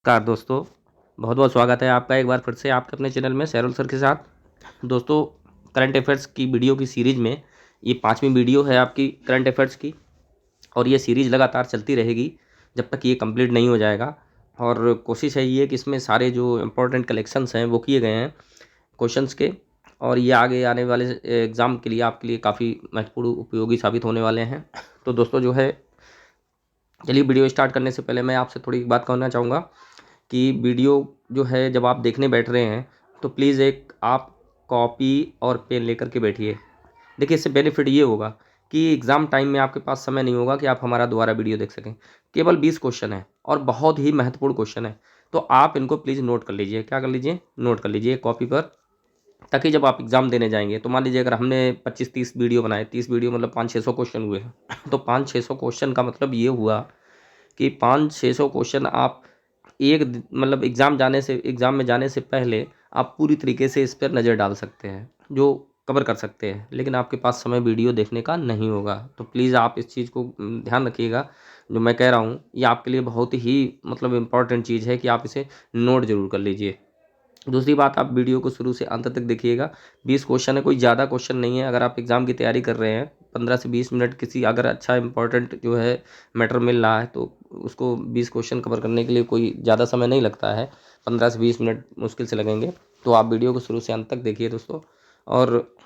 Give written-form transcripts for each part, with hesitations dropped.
नमस्कार दोस्तों, बहुत बहुत स्वागत है आपका एक बार फिर से आपके अपने चैनल में सैरुल सर के साथ। दोस्तों, करंट अफेयर्स की वीडियो की सीरीज़ में ये 5वीं वीडियो है आपकी करंट अफेयर्स की। और ये सीरीज़ लगातार चलती रहेगी जब तक ये कंप्लीट नहीं हो जाएगा। और कोशिश है ये कि इसमें सारे जो इम्पोर्टेंट कलेक्शंस हैं वो किए गए हैं क्वेश्चंस के। और ये आगे आने वाले एग्ज़ाम के लिए आपके लिए काफ़ी महत्वपूर्ण उपयोगी साबित होने वाले हैं। तो दोस्तों जो है, चलिए वीडियो स्टार्ट करने से पहले मैं आपसे थोड़ी एक बात कहना चाहूँगा कि वीडियो जो है जब आप देखने बैठ रहे हैं तो प्लीज़ एक आप कॉपी और पेन लेकर के बैठिए। देखिए, इससे बेनिफिट ये होगा कि एग्ज़ाम टाइम में आपके पास समय नहीं होगा कि आप हमारा दोबारा वीडियो देख सकें। केवल 20 क्वेश्चन है और बहुत ही महत्वपूर्ण क्वेश्चन है, तो आप इनको प्लीज़ नोट कर लीजिए। क्या कर लीजिए? नोट कर लीजिए कॉपी पर, ताकि जब आप एग्ज़ाम देने जाएंगे तो मान लीजिए अगर हमने 25-30 वीडियो बनाए, 30 वीडियो मतलब 500-600 क्वेश्चन हुए तो 500-600 क्वेश्चन का मतलब ये हुआ कि 500-600 क्वेश्चन आप मतलब एग्ज़ाम में जाने से पहले आप पूरी तरीके से इस पर नज़र डाल सकते हैं, जो कवर कर सकते हैं। लेकिन आपके पास समय वीडियो देखने का नहीं होगा, तो प्लीज़ आप इस चीज़ को ध्यान रखिएगा। जो मैं कह रहा हूँ ये आपके लिए बहुत ही मतलब इम्पॉर्टेंट चीज़ है कि आप इसे नोट ज़रूर कर लीजिए। दूसरी बात, आप वीडियो को शुरू से अंत तक देखिएगा। 20 क्वेश्चन है, कोई ज़्यादा क्वेश्चन नहीं है। अगर आप एग्ज़ाम की तैयारी कर रहे हैं, 15 से 20 मिनट किसी अगर अच्छा इंपॉर्टेंट जो है मैटर मिल रहा है तो उसको 20 क्वेश्चन कवर करने के लिए कोई ज़्यादा समय नहीं लगता है। 15 से 20 मिनट मुश्किल से लगेंगे। तो आप वीडियो को शुरू से अंत तक देखिए दोस्तों। और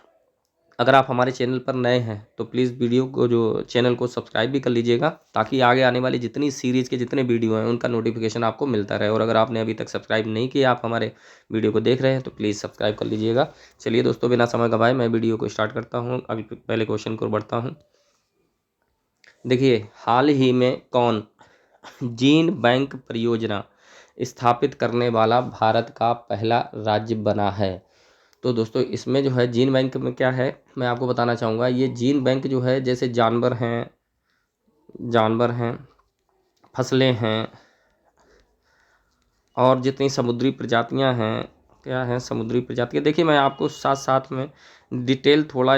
अगर आप हमारे चैनल पर नए हैं तो प्लीज़ वीडियो को जो चैनल को सब्सक्राइब भी कर लीजिएगा, ताकि आगे आने वाली जितनी सीरीज़ के जितने वीडियो हैं उनका नोटिफिकेशन आपको मिलता रहे। और अगर आपने अभी तक सब्सक्राइब नहीं किया, आप हमारे वीडियो को देख रहे हैं तो प्लीज़ सब्सक्राइब कर लीजिएगा। चलिए दोस्तों, बिना समय गवाए मैं वीडियो को स्टार्ट करता हूँ। अभी पहले क्वेश्चन को बढ़ता हूँ। देखिए, हाल ही में कौन जीन बैंक परियोजना स्थापित करने वाला भारत का पहला राज्य बना है? तो दोस्तों, इसमें जो है जीन बैंक में क्या है मैं आपको बताना चाहूँगा। ये जीन बैंक जो है, जैसे जानवर हैं, फसलें हैं और जितनी समुद्री प्रजातियां हैं, क्या हैं समुद्री प्रजातियां। देखिए, मैं आपको साथ साथ में डिटेल थोड़ा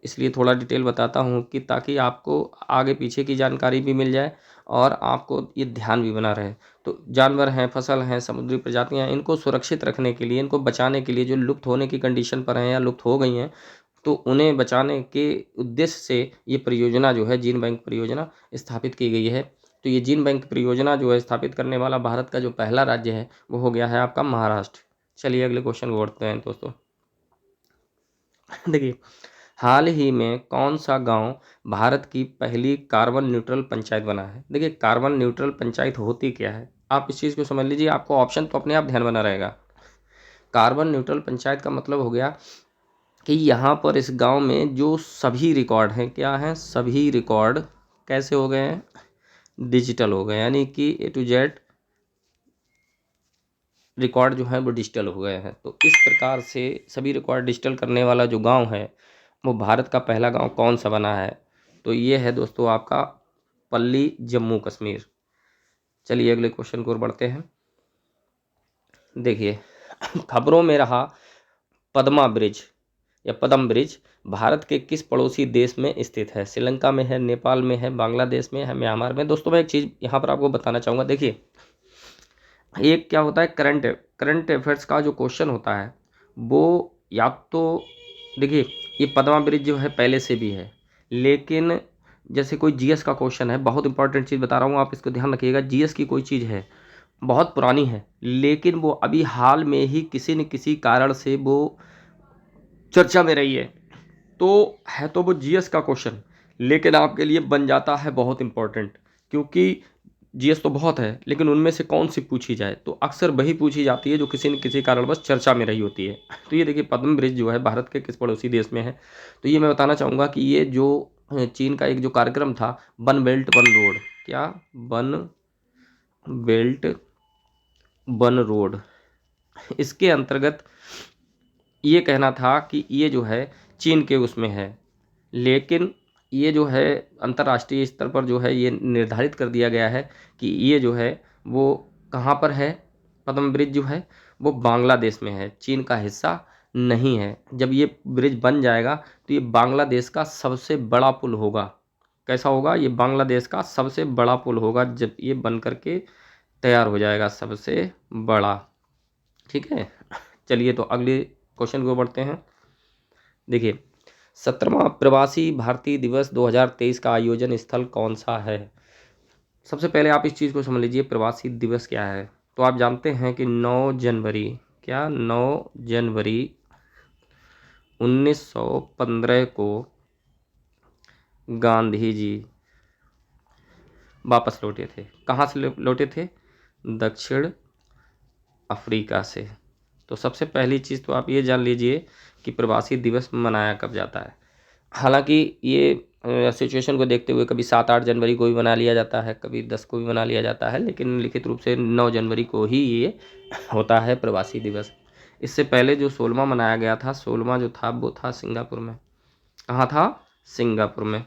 इसलिए थोड़ा डिटेल बताता हूँ कि ताकि आपको आगे पीछे की जानकारी भी मिल जाए और आपको ये ध्यान भी बना रहे। तो जानवर हैं, फसल हैं, समुद्री प्रजातियां, इनको सुरक्षित रखने के लिए, इनको बचाने के लिए, जो लुप्त होने की कंडीशन पर हैं या लुप्त हो गई हैं, तो उन्हें बचाने के उद्देश्य से ये परियोजना जो है जीन बैंक परियोजना स्थापित की गई है। तो ये जीन बैंक परियोजना जो है स्थापित करने वाला भारत का जो पहला राज्य है वो हो गया है आपका महाराष्ट्र। चलिए अगले क्वेश्चन को बढ़ते हैं दोस्तों। देखिए, हाल ही में कौन सा गांव भारत की पहली कार्बन न्यूट्रल पंचायत बना है? देखिए, कार्बन न्यूट्रल पंचायत होती क्या है, आप इस चीज़ को समझ लीजिए। आपको ऑप्शन तो अपने आप ध्यान बना रहेगा। कार्बन न्यूट्रल पंचायत का मतलब हो गया कि यहाँ पर इस गांव में जो सभी रिकॉर्ड हैं, क्या हैं, सभी रिकॉर्ड कैसे हो गए हैं? डिजिटल हो गए, यानी कि A to Z रिकॉर्ड जो है वो डिजिटल हो गए हैं। तो इस प्रकार से सभी रिकॉर्ड डिजिटल करने वाला जो गांव है वो भारत का पहला गांव कौन सा बना है? तो ये है दोस्तों आपका पल्ली, जम्मू कश्मीर। चलिए अगले क्वेश्चन की ओर बढ़ते हैं। देखिए, खबरों में रहा पद्मा ब्रिज या पद्म ब्रिज भारत के किस पड़ोसी देश में स्थित है? श्रीलंका में है, नेपाल में है, बांग्लादेश में है, म्यांमार में। दोस्तों, मैं एक चीज़ यहाँ पर आपको बताना चाहूँगा। देखिए, एक क्या होता है, करंट अफेयर्स का जो क्वेश्चन होता है वो या तो, देखिए, ये पद्मा ब्रिज जो है पहले से भी है, लेकिन जैसे कोई जीएस का क्वेश्चन है, बहुत इंपॉर्टेंट चीज़ बता रहा हूँ, आप इसको ध्यान रखिएगा। जीएस की कोई चीज़ है बहुत पुरानी है, लेकिन वो अभी हाल में ही किसी न किसी कारण से वो चर्चा में रही है, तो वो जीएस का क्वेश्चन, लेकिन आपके लिए बन जाता है बहुत इंपॉर्टेंट। क्योंकि जीएस तो बहुत है, लेकिन उनमें से कौन सी पूछी जाए, तो अक्सर वही पूछी जाती है जो किसी न किसी कारणवश चर्चा में रही होती है। तो ये देखिए, पद्म ब्रिज जो है भारत के किस पड़ोसी देश में है? तो ये मैं बताना चाहूँगा कि ये जो चीन का एक जो कार्यक्रम था, वन बेल्ट वन रोड, क्या, वन बेल्ट वन रोड, इसके अंतर्गत ये कहना था कि ये जो है चीन के उसमें है, लेकिन ये जो है अंतर्राष्ट्रीय स्तर पर जो है ये निर्धारित कर दिया गया है कि ये जो है वो कहाँ पर है, पद्म ब्रिज जो है वो बांग्लादेश में है, चीन का हिस्सा नहीं है। जब ये ब्रिज बन जाएगा तो ये बांग्लादेश का सबसे बड़ा पुल होगा। कैसा होगा, ये बांग्लादेश का सबसे बड़ा पुल होगा जब ये बन करके तैयार हो जाएगा, सबसे बड़ा। ठीक है, चलिए तो अगले क्वेश्चन को बढ़ते हैं। देखिए, 17वां प्रवासी भारतीय दिवस 2023 का आयोजन स्थल कौन सा है? सबसे पहले आप इस चीज़ को समझ लीजिए, प्रवासी दिवस क्या है। तो आप जानते हैं कि 9 जनवरी, क्या 9 जनवरी 1915 को गांधी जी वापस लौटे थे। कहाँ से लौटे थे? दक्षिण अफ्रीका से। तो सबसे पहली चीज़ तो आप ये जान लीजिए कि प्रवासी दिवस मनाया कब जाता है। हालांकि ये सिचुएशन को देखते हुए कभी 7-8 जनवरी को भी मना लिया जाता है, कभी 10 को भी मना लिया जाता है, लेकिन लिखित रूप से 9 जनवरी को ही ये होता है प्रवासी दिवस। इससे पहले जो 16वां मनाया गया था, 16वां जो था वो था सिंगापुर में। कहाँ था? सिंगापुर में।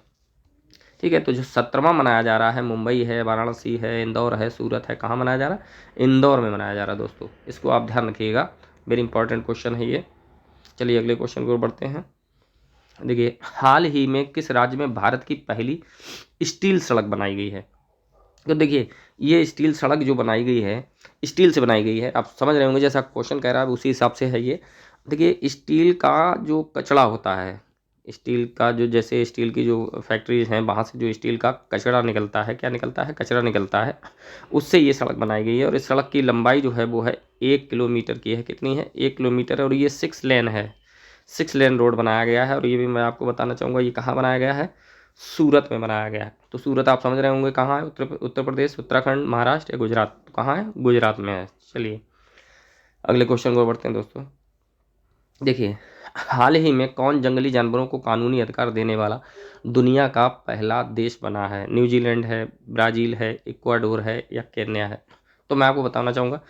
ठीक है, तो जो 17वां मनाया जा रहा है, मुंबई है, वाराणसी है, इंदौर है, सूरत है, कहाँ मनाया जा रहा है? इंदौर में मनाया जा रहा है दोस्तों। इसको आप ध्यान रखिएगा, वेरी इंपॉर्टेंट क्वेश्चन है ये। चलिए अगले क्वेश्चन को बढ़ते हैं। देखिए, हाल ही में किस राज्य में भारत की पहली स्टील सड़क बनाई गई है? तो देखिए, ये स्टील सड़क जो बनाई गई है, स्टील से बनाई गई है। आप समझ रहे होंगे, जैसा क्वेश्चन कह रहा है उसी हिसाब से है ये। देखिए, स्टील का जो कचरा होता है, स्टील का जो, जैसे स्टील की जो फैक्ट्रीज हैं, वहाँ से जो स्टील का कचरा निकलता है, क्या निकलता है? कचरा निकलता है, उससे ये सड़क बनाई गई है। और इस सड़क की लंबाई जो है वो है 1 किलोमीटर की है। कितनी है? 1 किलोमीटर है। और ये 6 लेन है, 6 लेन रोड बनाया गया है। और ये भी मैं आपको बताना चाहूँगा, ये कहाँ बनाया गया है? सूरत में बनाया गया है। तो सूरत आप समझ रहे होंगे कहाँ है? उत्तर प्रदेश, उत्तराखंड, महाराष्ट्र या गुजरात? तो कहाँ है? गुजरात में है। चलिए अगले क्वेश्चन को बढ़ते हैं दोस्तों। देखिए, हाल ही में कौन जंगली जानवरों को कानूनी अधिकार देने वाला दुनिया का पहला देश बना है? न्यूजीलैंड है, ब्राज़ील है, इक्वाडोर है या केन्या है? तो मैं आपको बताना चाहूँगा,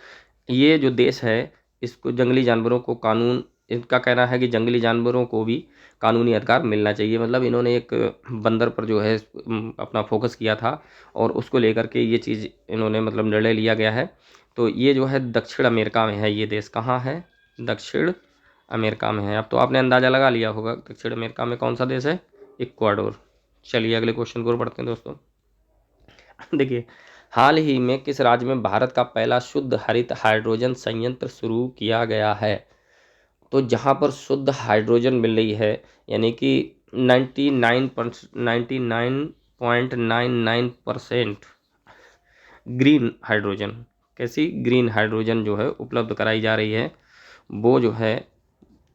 ये जो देश है, इसको जंगली जानवरों को कानून, इनका कहना है कि जंगली जानवरों को भी कानूनी अधिकार मिलना चाहिए। मतलब इन्होंने एक बंदर पर जो है अपना फोकस किया था, और उसको लेकर के ये चीज़ इन्होंने मतलब निर्णय लिया गया है। तो ये जो है दक्षिण अमेरिका में है। ये देश कहाँ है? दक्षिण अमेरिका में है। अब तो आपने अंदाज़ा लगा लिया होगा दक्षिण अमेरिका में कौन सा देश है? इक्वाडोर। चलिए अगले क्वेश्चन को बढ़ते हैं दोस्तों। देखिए, हाल ही में किस राज्य में भारत का पहला शुद्ध हरित हाइड्रोजन संयंत्र शुरू किया गया है? तो जहाँ पर शुद्ध हाइड्रोजन मिल रही है, यानी कि 99.99% ग्रीन हाइड्रोजन, कैसी ग्रीन हाइड्रोजन जो है उपलब्ध कराई जा रही है, वो जो है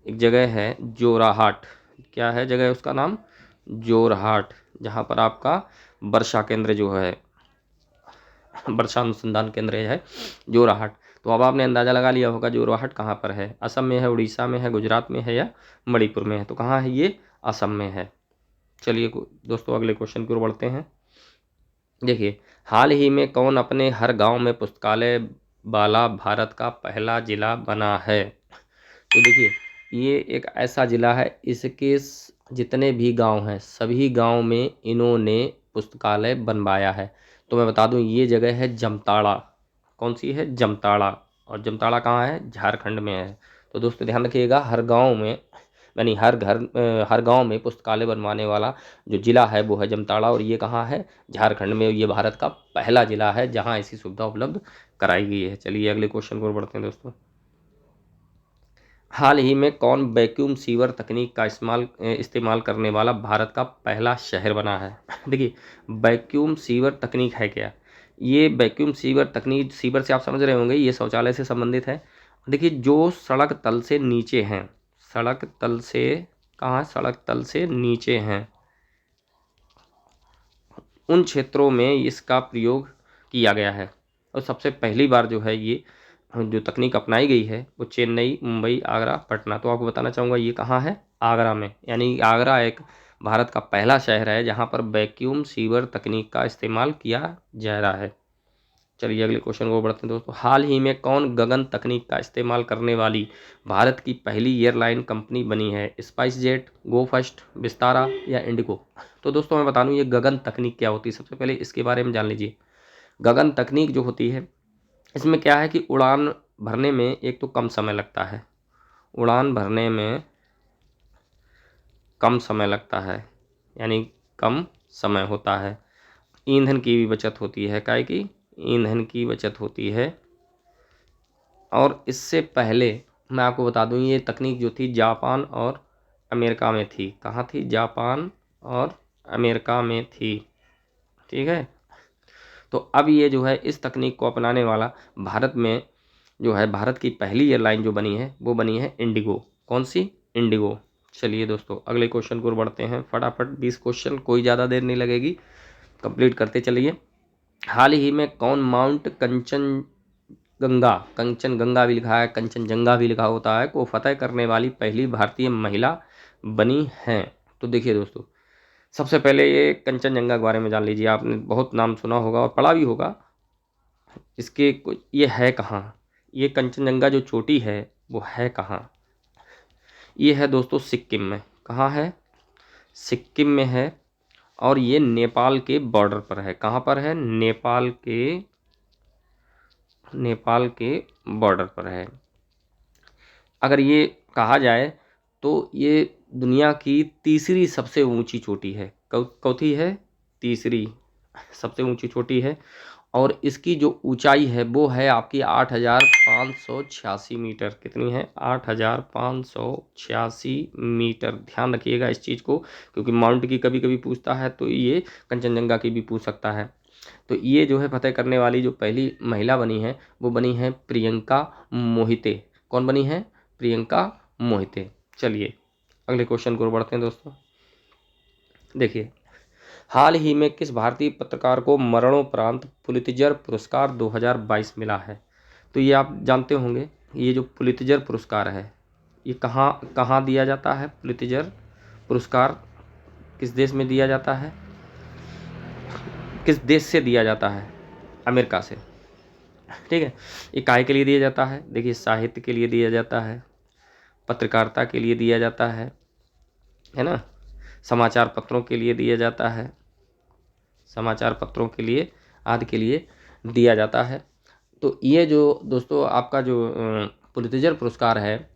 एक जगह है जोराहाट। क्या है जगह? उसका नाम जोरहाट, जहाँ पर आपका वर्षा केंद्र जो है, वर्षा अनुसंधान केंद्र है जोरहाट। तो अब आपने अंदाज़ा लगा लिया होगा जोरहाट कहाँ पर है। असम में है, उड़ीसा में है, गुजरात में है या मणिपुर में है? तो कहाँ है ये? असम में है। चलिए दोस्तों अगले क्वेश्चन की ओर बढ़ते हैं। देखिए, हाल ही में कौन अपने हर गांव में पुस्तकालय वाला भारत का पहला जिला बना है? तो देखिए, ये एक ऐसा ज़िला है, इसके जितने भी गांव हैं सभी गांव में इन्होंने पुस्तकालय बनवाया है। तो मैं बता दूं, ये जगह है जमताड़ा। कौन सी है? जमताड़ा। और जमताड़ा कहाँ है? झारखंड में है। तो दोस्तों ध्यान रखिएगा, हर गांव में, यानी हर गांव में पुस्तकालय बनवाने वाला जो ज़िला है वो है जमताड़ा। और ये कहाँ है? झारखंड में। ये भारत का पहला ज़िला है जहाँ ऐसी सुविधा उपलब्ध कराई गई है। चलिए अगले क्वेश्चन को बढ़ते हैं दोस्तों। हाल ही में कौन वैक्यूम सीवर तकनीक का इस्तेमाल करने वाला भारत का पहला शहर बना है? देखिए, वैक्यूम सीवर तकनीक है क्या? ये वैक्यूम सीवर तकनीक, सीवर से आप समझ रहे होंगे ये शौचालय से संबंधित है। देखिए, जो सड़क तल से नीचे हैं, सड़क तल से, कहाँ? सड़क तल से नीचे हैं, उन क्षेत्रों में इसका प्रयोग किया गया है। और सबसे पहली बार जो है ये जो तकनीक अपनाई गई है वो चेन्नई, मुंबई, आगरा, पटना। तो आपको बताना चाहूँगा ये कहाँ है? आगरा में। यानी आगरा एक भारत का पहला शहर है जहाँ पर वैक्यूम सीवर तकनीक का इस्तेमाल किया जा रहा है। चलिए अगले क्वेश्चन को बढ़ते हैं दोस्तों। हाल ही में कौन गगन तकनीक का इस्तेमाल करने वाली भारत की पहली एयरलाइन कंपनी बनी है? स्पाइस जेट, गो फर्स्ट, विस्तारा या इंडिगो? तो दोस्तों मैं बता दूं, ये गगन तकनीक क्या होती है, सबसे पहले इसके बारे में जान लीजिए। गगन तकनीक जो होती है, इसमें क्या है कि उड़ान भरने में एक तो कम समय लगता है, उड़ान भरने में कम समय लगता है, यानी कम समय होता है। ईंधन की भी बचत होती है, काहे की ईंधन की बचत होती है। और इससे पहले मैं आपको बता दूं, ये तकनीक जो थी जापान और अमेरिका में थी। कहाँ थी? जापान और अमेरिका में थी। ठीक है, तो अब ये जो है इस तकनीक को अपनाने वाला भारत में जो है, भारत की पहली एयरलाइन जो बनी है वो बनी है इंडिगो। कौन सी? इंडिगो। चलिए दोस्तों अगले क्वेश्चन को बढ़ते हैं फटाफट। 20 क्वेश्चन, कोई ज़्यादा देर नहीं लगेगी, कंप्लीट करते चलिए। हाल ही में कौन माउंट कंचनगंगा भी लिखा है, कंचनजंगा भी लिखा होता है, को फतह करने वाली पहली भारतीय महिला बनी है? तो देखिए दोस्तों, सबसे पहले ये कंचनजंगा के बारे में जान लीजिए। आपने बहुत नाम सुना होगा और पढ़ा भी होगा। इसके ये है कहाँ? ये कंचनजंगा जो चोटी है वो है कहाँ? ये है दोस्तों सिक्किम में। कहाँ है? सिक्किम में है। और ये नेपाल के बॉर्डर पर है। कहाँ पर है? नेपाल के बॉर्डर पर है। अगर ये कहा जाए तो ये दुनिया की तीसरी सबसे ऊंची चोटी है। चौथी है? तीसरी सबसे ऊंची चोटी है। और इसकी जो ऊंचाई है वो है आपकी 8,586 मीटर। कितनी है? 8,586 मीटर। ध्यान रखिएगा इस चीज़ को, क्योंकि माउंट की कभी कभी पूछता है तो ये कंचनजंगा की भी पूछ सकता है। तो ये जो है फतेह करने वाली जो पहली महिला बनी है वो बनी है प्रियंका मोहिते। कौन बनी है? प्रियंका मोहिते। चलिए अगले क्वेश्चन को बढ़ते हैं दोस्तों। देखिए, हाल ही में किस भारतीय पत्रकार को मरणोपरांत पुलित्जर पुरस्कार 2022 मिला है? तो ये आप जानते होंगे, ये जो पुलित्जर पुरस्कार है ये कहाँ कहाँ दिया जाता है? पुलित्जर पुरस्कार किस देश में दिया जाता है? किस देश से दिया जाता है? अमेरिका से। ठीक है, ये काहे के लिए दिया जाता है? देखिए, साहित्य के लिए दिया जाता है, पत्रकारिता के लिए दिया जाता है ना, समाचार पत्रों के लिए दिया जाता है, समाचार पत्रों के लिए आदि के लिए दिया जाता है। तो ये जो दोस्तों आपका जो पुलित्जर पुरस्कार है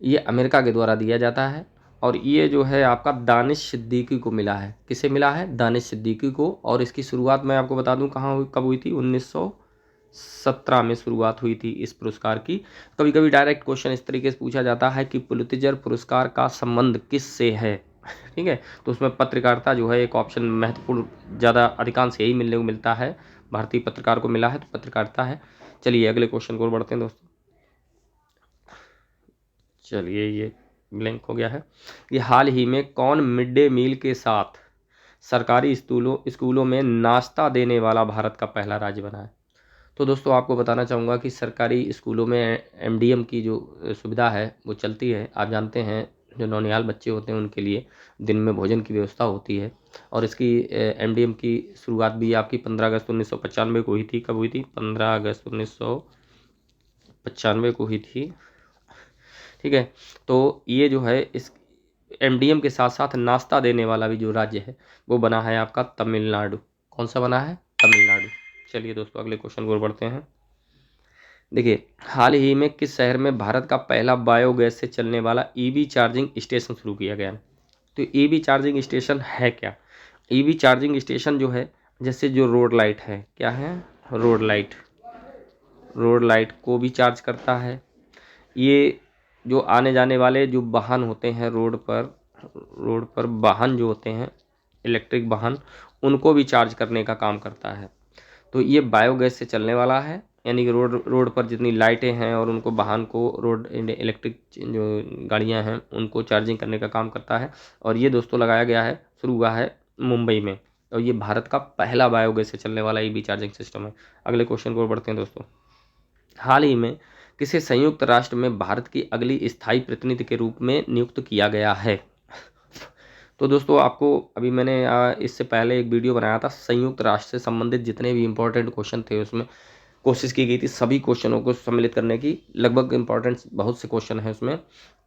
ये अमेरिका के द्वारा दिया जाता है। और ये जो है आपका दानिश सिद्दीकी को मिला है। किसे मिला है? दानिश सिद्दीकी को। और इसकी शुरुआत मैं आपको बता दूं कहाँ हुई, कब हुई थी? 1917 में शुरुआत हुई थी इस पुरस्कार की। कभी कभी डायरेक्ट क्वेश्चन इस तरीके से पूछा जाता है कि पुलित्जर पुरस्कार का संबंध किस से है। ठीक है, तो उसमें पत्रकारिता जो है एक ऑप्शन महत्वपूर्ण, ज़्यादा अधिकांश यही मिलने को मिलता है। भारतीय पत्रकार को मिला है तो पत्रकारिता है। चलिए अगले क्वेश्चन को बढ़ते हैं दोस्तों। चलिए ये ब्लैंक हो गया है। ये हाल ही में कौन मिड डे मील के साथ सरकारी स्कूलों में नाश्ता देने वाला भारत का पहला राज्य बना है? तो दोस्तों आपको बताना चाहूँगा कि सरकारी स्कूलों में एमडीएम की जो सुविधा है वो चलती है। आप जानते हैं जो नौनिहाल बच्चे होते हैं उनके लिए दिन में भोजन की व्यवस्था होती है। और इसकी एमडीएम की शुरुआत भी आपकी 15 अगस्त 1995 को हुई थी। कब हुई थी? 15 अगस्त 1995 को हुई थी। ठीक है, तो ये जो है इस एमडीएम के साथ साथ नाश्ता देने वाला भी जो राज्य है वो बना है आपका तमिलनाडु। कौन सा बना है? तमिलनाडु। चलिए दोस्तों अगले क्वेश्चन को बढ़ते हैं। देखिए, हाल ही में किस शहर में भारत का पहला बायोगैस से चलने वाला ईवी चार्जिंग स्टेशन शुरू किया गया है? तो ईवी चार्जिंग स्टेशन है क्या? ईवी चार्जिंग स्टेशन जो है, जैसे जो रोड लाइट है, क्या है? रोड लाइट को भी चार्ज करता है। ये जो आने जाने वाले जो वाहन होते हैं रोड पर वाहन जो होते हैं इलेक्ट्रिक वाहन, उनको भी चार्ज करने का काम करता है। तो ये बायोगैस से चलने वाला है, यानी कि रोड पर जितनी लाइटें हैं और उनको वाहन को रोड इलेक्ट्रिक जो गाड़ियां हैं उनको चार्जिंग करने का काम करता है। और ये दोस्तों लगाया गया है, शुरू हुआ है मुंबई में। और ये भारत का पहला बायोगैस से चलने वाला ईवी चार्जिंग सिस्टम है। अगले क्वेश्चन को बढ़ते हैं दोस्तों। हाल ही में किसे संयुक्त राष्ट्र में भारत की अगली स्थायी प्रतिनिधि के रूप में नियुक्त किया गया है? तो दोस्तों आपको अभी मैंने इससे पहले एक वीडियो बनाया था संयुक्त राष्ट्र से संबंधित जितने भी इंपॉर्टेंट क्वेश्चन थे, उसमें कोशिश की गई थी सभी क्वेश्चनों को सम्मिलित करने की। लगभग इंपॉर्टेंट बहुत से क्वेश्चन हैं उसमें।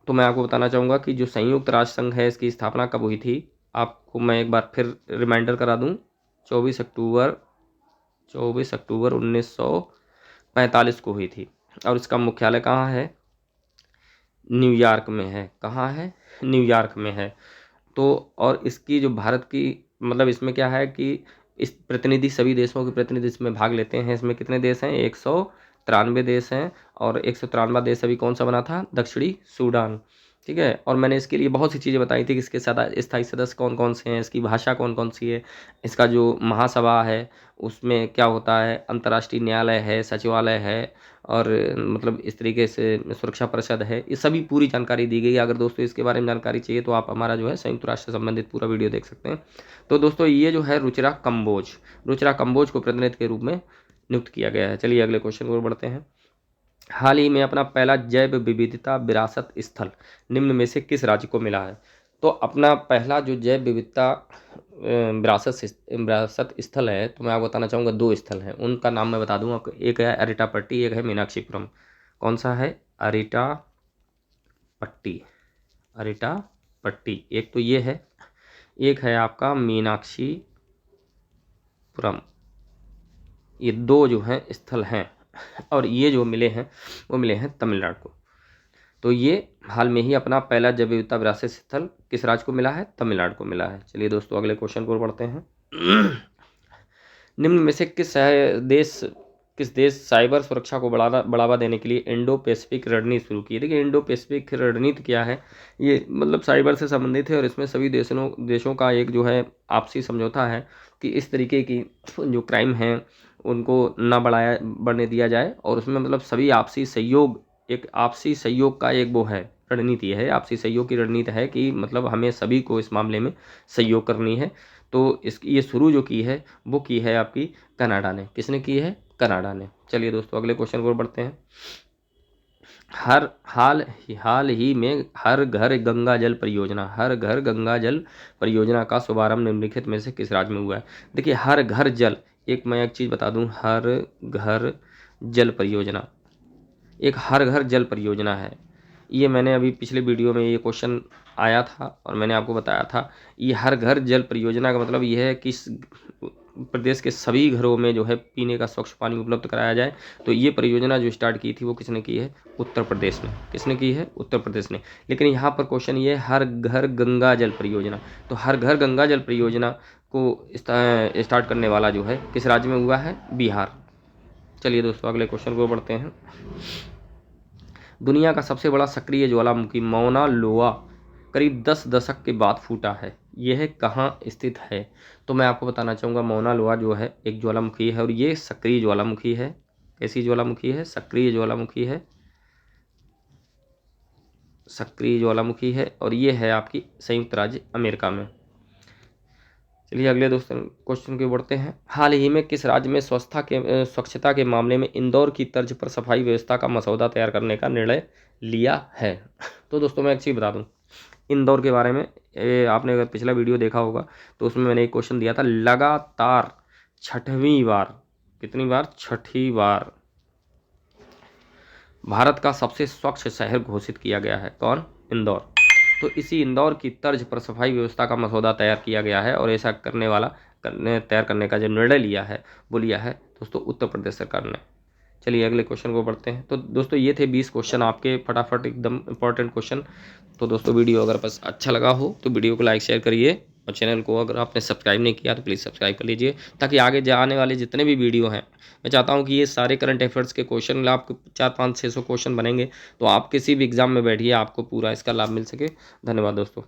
तो मैं आपको बताना चाहूँगा कि जो संयुक्त राष्ट्र संघ है इसकी स्थापना कब हुई थी, आपको मैं एक बार फिर रिमाइंडर करा दूँ। 24 अक्टूबर 1945 को हुई थी। और इसका मुख्यालय कहाँ है? न्यूयॉर्क में है। कहाँ है? न्यूयॉर्क में है। तो और इसकी जो भारत की मतलब इसमें क्या है कि इस प्रतिनिधि सभी देशों के प्रतिनिधि इसमें भाग लेते हैं। इसमें कितने देश हैं? 193 देश हैं। और 193वां देश अभी कौन सा बना था? दक्षिणी सूडान। ठीक है। और मैंने इसके लिए बहुत सी चीज़ें बताई थी कि इसके स्थायी सदस्य कौन कौन से हैं, इसकी भाषा कौन कौन सी है, इसका जो महासभा है उसमें क्या होता है, अंतर्राष्ट्रीय न्यायालय है, सचिवालय है, और मतलब इस तरीके से सुरक्षा परिषद है। ये सभी पूरी जानकारी दी गई है। अगर दोस्तों इसके बारे में जानकारी चाहिए तो आप हमारा जो है संयुक्त राष्ट्र से संबंधित पूरा वीडियो देख सकते हैं। तो दोस्तों ये जो है रुचिरा कंबोज को प्रतिनिधि के रूप में नियुक्त किया गया है। चलिए अगले क्वेश्चन की ओर बढ़ते हैं। हाल ही में अपना पहला जैव विविधता विरासत स्थल निम्न में से किस राज्य को मिला है? तो अपना पहला जो जैव विविधता विरासत स्थल है, तो मैं आपको बताना चाहूँगा 2 स्थल हैं। उनका नाम मैं बता दूँ आपको। एक है अरिटापट्टी, एक है मीनाक्षीपुरम। कौन सा है? अरिटापट्टी एक तो ये है, एक है आपका मीनाक्षीपुरम। ये 2 जो हैं स्थल हैं, और ये जो मिले हैं वो मिले हैं तमिलनाडु को। तो ये हाल में ही अपना पहला जैव विविधता विरासत स्थल किस राज्य को मिला है? तमिलनाडु को मिला है। चलिए दोस्तों अगले क्वेश्चन को बढ़ते हैं। निम्न में से किस देश साइबर सुरक्षा को बढ़ावा देने के लिए इंडो पैसिफिक रणनीति शुरू की है? देखिए इंडो पैसिफिक रणनीति क्या है? ये मतलब साइबर से संबंधित है, और इसमें सभी देशों का एक जो है आपसी समझौता है कि इस तरीके की जो क्राइम हैं उनको ना बढ़ने दिया जाए, और उसमें मतलब सभी आपसी सहयोग का एक वो है, रणनीति है, आपसी सहयोग की रणनीति है कि मतलब हमें सभी को इस मामले में सहयोग करनी है। तो इसकी ये शुरू जो की है वो की है आपकी कनाडा ने। किसने की है? कनाडा ने। चलिए दोस्तों अगले क्वेश्चन को बढ़ते हैं। हाल ही में हर घर गंगा जल परियोजना का शुभारंभ निम्नलिखित में से किस राज्य में हुआ है? देखिए हर घर जल, मैं एक चीज़ बता दूं, हर घर जल परियोजना एक हर घर जल परियोजना है। ये मैंने अभी पिछले वीडियो में ये क्वेश्चन आया था और मैंने आपको बताया था। ये हर घर जल परियोजना का मतलब ये है कि प्रदेश के सभी घरों में जो है पीने का स्वच्छ पानी उपलब्ध कराया जाए। तो ये परियोजना जो स्टार्ट की थी वो किसने की है? उत्तर प्रदेश ने। किसने की है? उत्तर प्रदेश ने। लेकिन यहाँ पर क्वेश्चन ये है हर घर गंगा जल परियोजना। तो हर घर गंगा जल परियोजना को स्टार्ट करने वाला जो है किस राज्य में हुआ है? बिहार। चलिए दोस्तों अगले क्वेश्चन को बढ़ते हैं। दुनिया का सबसे बड़ा सक्रिय ज्वालामुखी मौना लोआ करीब 10 दशक के बाद फूटा है। यह कहाँ स्थित है? तो मैं आपको बताना चाहूँगा मौना लोआ जो है एक ज्वालामुखी है, और ये सक्रिय ज्वालामुखी है। कैसी ज्वालामुखी है? सक्रिय ज्वालामुखी है। सक्रिय ज्वालामुखी है, और ये है आपकी संयुक्त राज्य अमेरिका में। चलिए अगले दोस्तों क्वेश्चन के बढ़ते हैं। हाल ही में किस राज्य में स्वच्छता के मामले में इंदौर की तर्ज पर सफाई व्यवस्था का मसौदा तैयार करने का निर्णय लिया है? तो दोस्तों मैं एक चीज़ बता दूं इंदौर के बारे में। आपने अगर पिछला वीडियो देखा होगा तो उसमें मैंने एक क्वेश्चन दिया था। लगातार 6वीं बार, कितनी बार? 6ठी बार भारत का सबसे स्वच्छ शहर घोषित किया गया है। कौन? इंदौर। तो इसी इंदौर की तर्ज पर सफाई व्यवस्था का मसौदा तैयार किया गया है, और ऐसा तैयार करने का जो निर्णय लिया है वो लिया है दोस्तों उत्तर प्रदेश सरकार ने। चलिए अगले क्वेश्चन को बढ़ते हैं। तो दोस्तों ये थे 20 क्वेश्चन आपके, फटाफट एकदम इंपॉर्टेंट क्वेश्चन। तो दोस्तों वीडियो अगर बस अच्छा लगा हो तो वीडियो को लाइक शेयर करिए, और चैनल को अगर आपने सब्सक्राइब नहीं किया तो प्लीज़ सब्सक्राइब कर लीजिए, ताकि आगे आने वाले जितने भी वीडियो हैं, मैं चाहता हूं कि ये सारे करंट अफेयर्स के क्वेश्चन आपको 400-500-600 क्वेश्चन बनेंगे, तो आप किसी भी एग्जाम में बैठिए आपको पूरा इसका लाभ मिल सके। धन्यवाद दोस्तों।